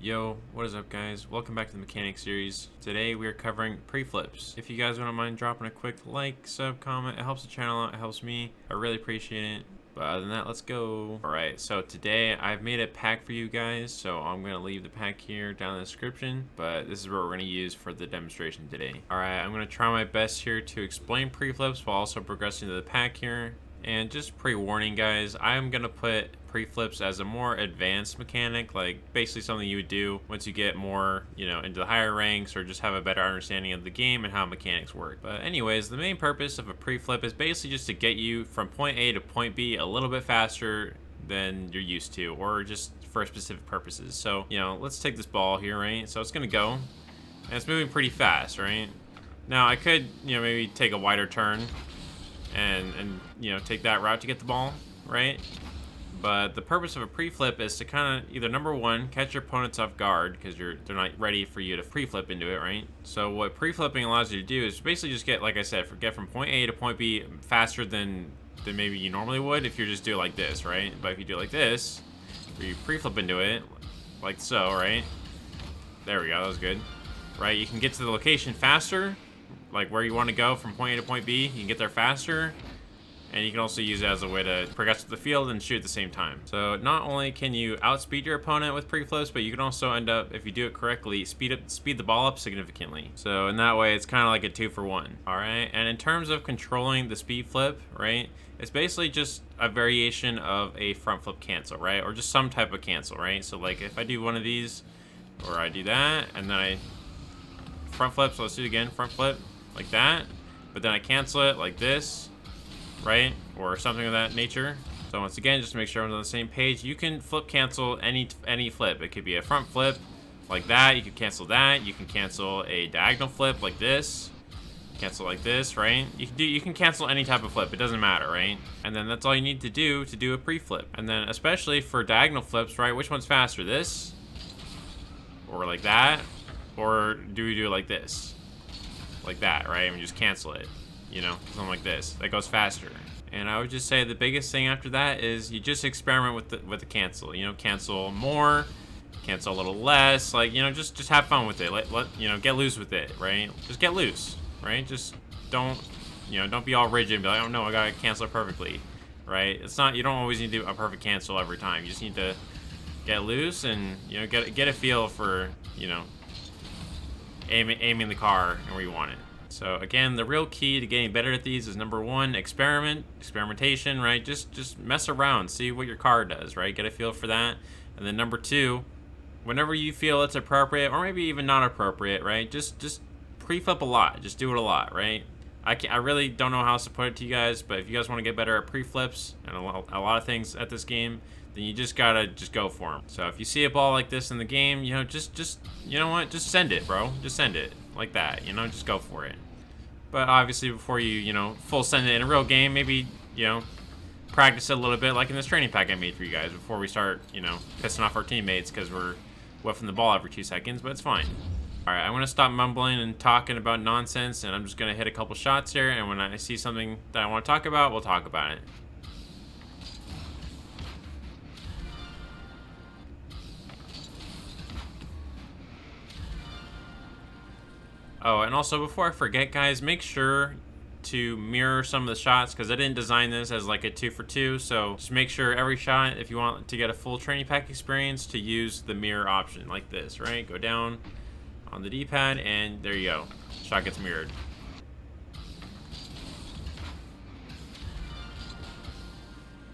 Yo, what is up guys? Welcome back to the mechanic series. Today we are covering pre-flips. If you guys wouldn't mind dropping a quick like, sub, comment, it helps the channel out, it helps me. I really appreciate it. But other than that, let's go. Alright, so today I've made a pack for you guys, so I'm going to leave the pack here down in the description, but this is what we're going to use for the demonstration today. Alright, I'm going to try my best here to explain pre-flips while also progressing to the pack here. And just pre-warning guys, I'm gonna put pre-flips as a more advanced mechanic, like basically something you would do once you get more, into the higher ranks or just have a better understanding of the game and how mechanics work. But anyways, the main purpose of a pre-flip is basically just to get you from point A to point B a little bit faster than you're used to, or just for specific purposes. So, let's take this ball here, right? So it's gonna go, and it's moving pretty fast, right? Now I could, maybe take a wider turn and take that route to get the ball, right? But the purpose of a pre-flip is to kind of either, number one, catch your opponents off guard because they're not ready for you to pre-flip into it, right? So what pre-flipping allows you to do is basically just get, like I said, get from point A to point B faster than maybe you normally would if you just do it like this, right? But if you do it like this, where you pre-flip into it, like so, right? There we go, that was good. Right, you can get to the location faster, like where you want to go from point A to point B. You can get there faster, and you can also use it as a way to progress to the field and shoot at the same time. So not only can you outspeed your opponent with pre-flips, but you can also end up, if you do it correctly, speed the ball up significantly. So in that way, it's kind of like a 2-for-1. All right, and in terms of controlling the speed flip, right, it's basically just a variation of a front flip cancel, right, or just some type of cancel, right? So like if I do one of these, or I do that, and then I front flip, so let's do it again, front flip, like that, but then I cancel it like this, right, or something of that nature. So once again, just to make sure I'm on the same page, you can flip cancel any flip. It could be a front flip like that, you can cancel that, you can cancel a diagonal flip like this, cancel like this, right? You can cancel any type of flip, it doesn't matter, right? And then that's all you need to do a pre-flip. And then especially for diagonal flips, right, which one's faster, this or like that, or do we do it like this? Like that, right? And we just cancel it, something like this. That goes faster. And I would just say the biggest thing after that is you just experiment with the cancel. Cancel more, cancel a little less. Like, just have fun with it. Get loose with it, right? Just get loose, right? Just don't be all rigid and be like, oh no, I gotta cancel it perfectly, right? It's not. You don't always need to do a perfect cancel every time. You just need to get loose and get a feel for aiming the car and where you want it. So again, the real key to getting better at these is number one, experimentation, right? Just mess around, see what your car does, right? Get a feel for that. And then number two, whenever you feel it's appropriate or maybe even not appropriate, right? Just pre-flip a lot, just do it a lot, right? I really don't know how else to put it to you guys, but if you guys want to get better at pre-flips and a lot of things at this game, then you just gotta go for them. So if you see a ball like this in the game, just just send it, bro. Just send it like that, just go for it. But obviously before you, full send it in a real game, maybe, practice it a little bit like in this training pack I made for you guys before we start, pissing off our teammates because we're whiffing the ball every 2 seconds, but it's fine. All right, I'm gonna stop mumbling and talking about nonsense, and I'm just gonna hit a couple shots here, and when I see something that I want to talk about, we'll talk about it. Oh, and also before I forget, guys, make sure to mirror some of the shots because I didn't design this as like a 2-for-2. So just make sure every shot, if you want to get a full training pack experience, to use the mirror option like this, right? Go down on the D-pad and there you go. Shot gets mirrored.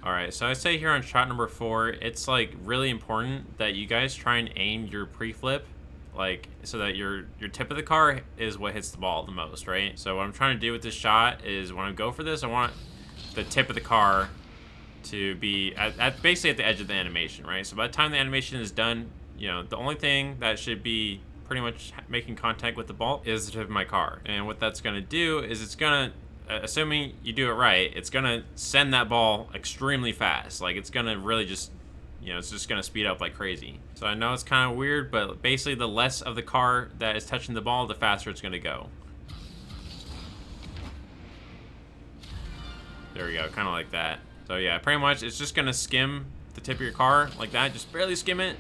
All right, so I say here on shot number 4, it's like really important that you guys try and aim your pre-flip like so that your tip of the car is what hits the ball the most, right? So what I'm trying to do with this shot is when I go for this, I want the tip of the car to be at basically at the edge of the animation, right? So by the time the animation is done, the only thing that should be pretty much making contact with the ball is the tip of my car. And what that's gonna do is it's gonna, assuming you do it right, it's gonna send that ball extremely fast. Like it's gonna really just it's just gonna speed up like crazy. So I know it's kind of weird, but basically the less of the car that is touching the ball, the faster it's gonna go. There we go, kind of like that. So yeah, pretty much it's just gonna skim the tip of your car like that, just barely skim it.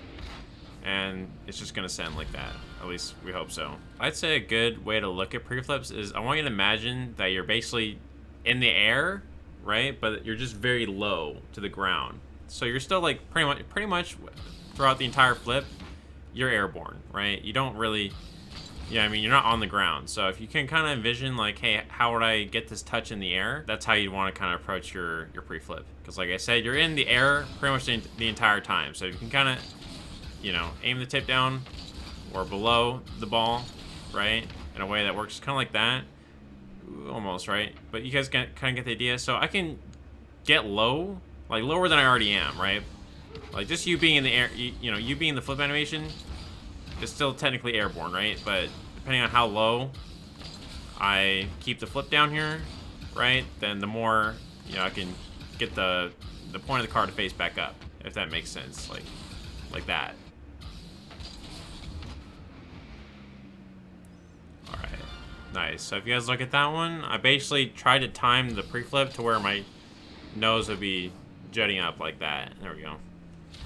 and it's just gonna send like that. At least we hope so. I'd say a good way to look at pre-flips is I want you to imagine that you're basically in the air, right? But you're just very low to the ground. So you're still like pretty much throughout the entire flip, you're airborne, right? You don't really, yeah, I mean, you're not on the ground. So if you can kind of envision like, hey, how would I get this touch in the air? That's how you want to kind of approach your pre-flip. Because like I said, you're in the air pretty much the entire time. So you can kind of, you know, aim the tip down or below the ball, right? In a way that works kind of like that. Ooh, almost, right? But you guys kind of get the idea. So I can get low, like lower than I already am, right? Like just you being in the air, you know, you being in the flip animation is still technically airborne, right? But depending on how low I keep the flip down here, right? Then the more, you know, I can get the point of the card to face back up, if that makes sense, like that. All right, nice. So if you guys look at that one, I basically tried to time the pre-flip to where my nose would be jutting up like that. There we go.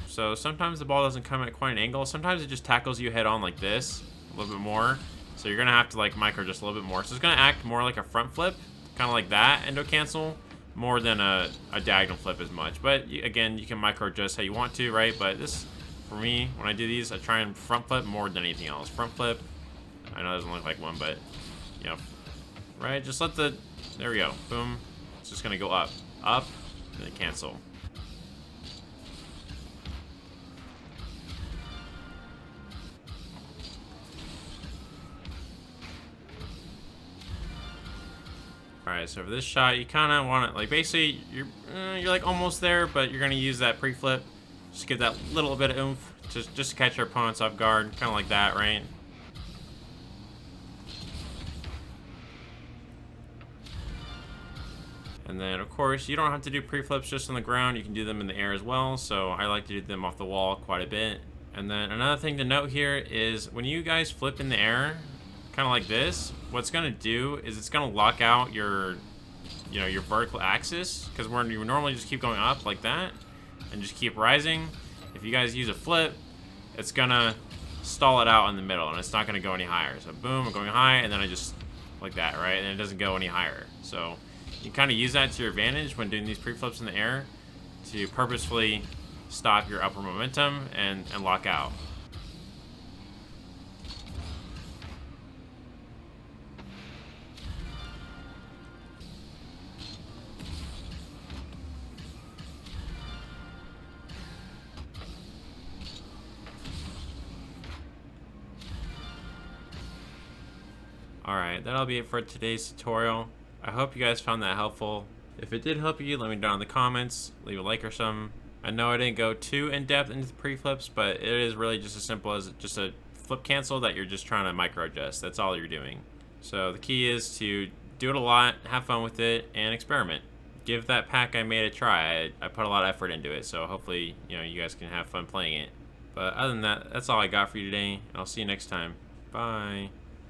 So sometimes the ball doesn't come at quite an angle. Sometimes it just tackles you head on like this a little bit more. So you're gonna have to like micro just a little bit more. So it's gonna act more like a front flip, kind of like that, endo cancel, more than a diagonal flip as much. But again, you can micro adjust how you want to, right? But this, for me, when I do these, I try and front flip more than anything else. Front flip, I know it doesn't look like one, but you know, right? Just let the, there we go, boom. It's just gonna go up, and then cancel. Alright, so for this shot, you kind of want it, like, basically, you're like almost there, but you're going to use that pre-flip. Just give that little bit of oomph, just to catch your opponents off guard, kind of like that, right? And then, of course, you don't have to do pre-flips just on the ground. You can do them in the air as well, so I like to do them off the wall quite a bit. And then another thing to note here is when you guys flip in the air, kind of like this, what's gonna do is it's gonna lock out your, you know, your vertical axis, because when you normally just keep going up like that and just keep rising, if you guys use a flip, it's gonna stall it out in the middle and it's not gonna go any higher. So boom, I'm going high, and then I just like that, right? And it doesn't go any higher. So you kind of use that to your advantage when doing these pre-flips in the air to purposefully stop your upper momentum and lock out. Alright, that'll be it for today's tutorial. I hope you guys found that helpful. If it did help you, let me know in the comments, leave a like or something. I know I didn't go too in-depth into the pre-flips, but it is really just as simple as just a flip cancel that you're just trying to micro adjust. That's all you're doing. So the key is to do it a lot, have fun with it, and experiment. Give that pack I made a try. I put a lot of effort into it, so hopefully, you know, you guys can have fun playing it. But other than that, that's all I got for you today, and I'll see you next time. Bye.